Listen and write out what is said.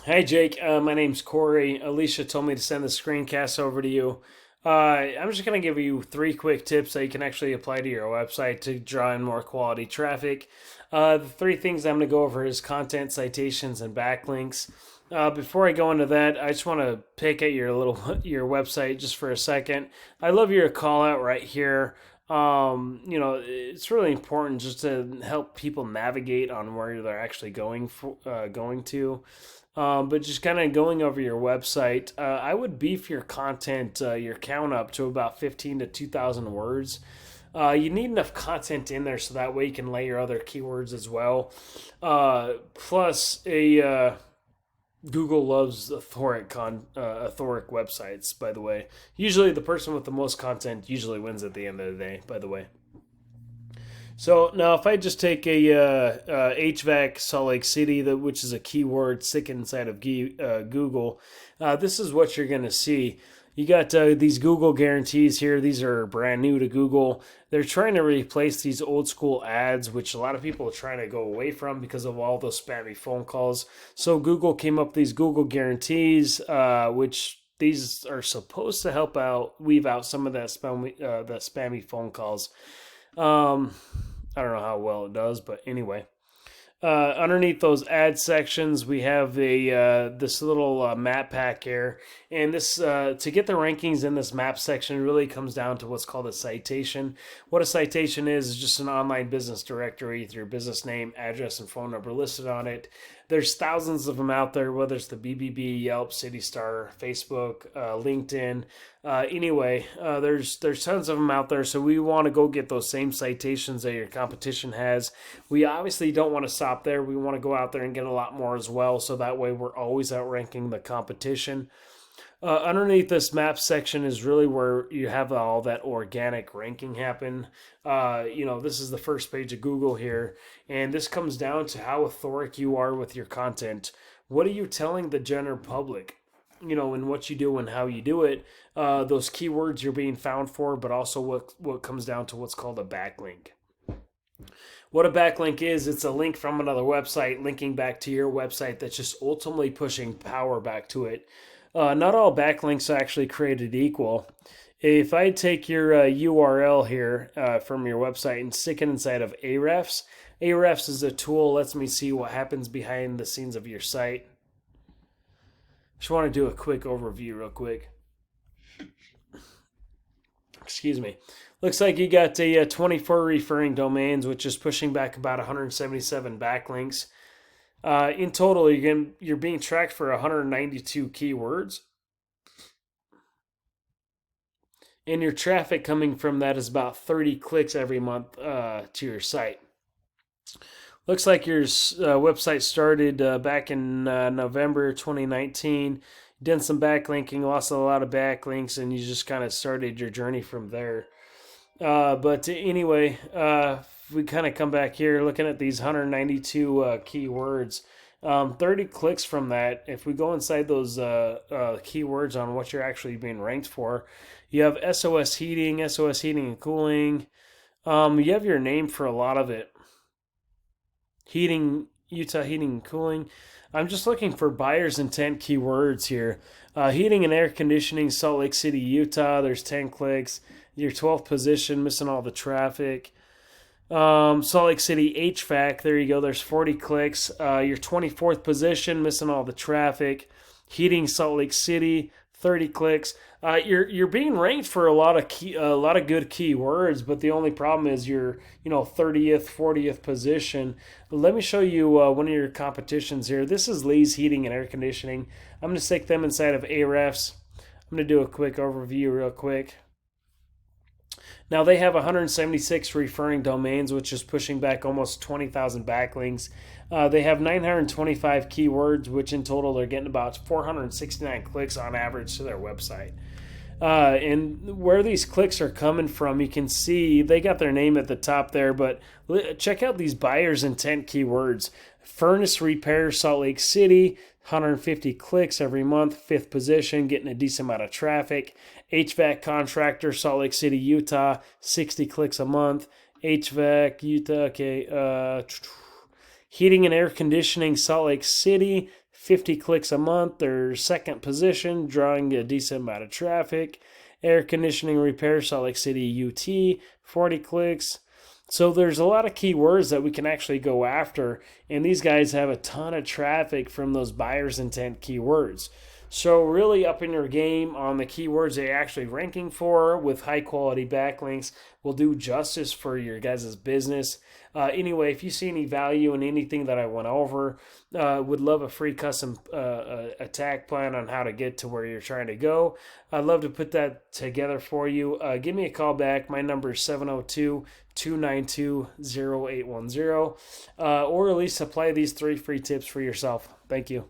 Hey Jake, my name's Corey. Alicia told me to send the screencast over to you. I'm just going to give you three quick tips that you can actually apply to your website to draw in more quality traffic. The three things I'm going to go over is content, citations, and backlinks. Before I go into that, I just want to pick at your website just for a second. I love your call out right here. It's really important just to help people navigate on where they're actually going to. But just kind of going over your website, I would beef your content, your count up to about 15 to 2,000 words. You need enough content in there so that way you can lay your other keywords as well. Plus, Google loves authoric websites. By the way, usually the person with the most content usually wins at the end of the day. By the way. So now, if I just take a HVAC Salt Lake City, which is a keyword, stick inside of Google, this is what you're going to see. You got these Google guarantees here. These are brand new to Google. They're trying to replace these old school ads, which a lot of people are trying to go away from because of all those spammy phone calls. So Google came up with these Google guarantees, which these are supposed to help weave out some of that spammy phone calls. Um, I don't know how well it does, but anyway. Underneath those ad sections, we have this little map pack here, and this to get the rankings in this map section really comes down to what's called a citation. What a citation is just an online business directory with your business name, address, and phone number listed on it. There's thousands of them out there, whether it's the BBB, Yelp, City Star, Facebook, LinkedIn. There's tons of them out there, so we want to go get those same citations that your competition has. We obviously don't want to stop there. We want to go out there and get a lot more as well, so that way we're always outranking the competition. Underneath this map section is really where you have all that organic ranking happen. This is the first page of Google here, and this comes down to how authoric you are with your content. What are you telling the general public? In what you do and how you do it, those keywords you're being found for, but also what comes down to what's called a backlink. What a backlink is, it's a link from another website linking back to your website that's just ultimately pushing power back to it. Not all backlinks are actually created equal. If I take your URL here from your website and stick it inside of Ahrefs, Ahrefs is a tool that lets me see what happens behind the scenes of your site. Just want to do a quick overview real quick. Excuse me. Looks like you got 24 referring domains, which is pushing back about 177 backlinks. In total, you're being tracked for 192 keywords. And your traffic coming from that is about 30 clicks every month to your site. Looks like your website started back in November 2019. Did some backlinking, lost a lot of backlinks, and you just kind of started your journey from there. But anyway, we kind of come back here looking at these 192 keywords. 30 clicks from that. If we go inside those keywords on what you're actually being ranked for, you have SOS Heating, SOS Heating and Cooling. You have your name for a lot of it. Utah Heating and Cooling. I'm just looking for buyer's intent keywords here. Heating and air conditioning, Salt Lake City, Utah. There's 10 clicks. Your 12th position, missing all the traffic. Salt Lake City HVAC, there you go. There's 40 clicks. Your 24th position, missing all the traffic. Heating, Salt Lake City, 30 clicks. You're being ranked for a lot of good keywords, but the only problem is your 30th, 40th position. Let me show you one of your competitions here. This is Lee's Heating and Air Conditioning. I'm going to stick them inside of Ahrefs. I'm going to do a quick overview real quick. Now they have 176 referring domains, which is pushing back almost 20,000 backlinks. They have 925 keywords, which in total they're getting about 469 clicks on average to their website. And where these clicks are coming from, you can see they got their name at the top there, but check out these buyer's intent keywords. Furnace repair, Salt Lake City, 150 clicks every month, 5th position, getting a decent amount of traffic. HVAC contractor, Salt Lake City, Utah, 60 clicks a month. HVAC, Utah, okay. Heating and air conditioning, Salt Lake City, 50 clicks a month. They're second position, drawing a decent amount of traffic. Air conditioning repair, Salt Lake City, UT, 40 clicks. So there's a lot of keywords that we can actually go after, and these guys have a ton of traffic from those buyer's intent keywords. So really upping your game on the keywords they're actually ranking for with high quality backlinks will do justice for your guys' business. Anyway, if you see any value in anything that I went over, would love a free custom attack plan on how to get to where you're trying to go. I'd love to put that together for you. Give me a call back. My number is 702-292-0810, or at least apply these 3 free tips for yourself. Thank you.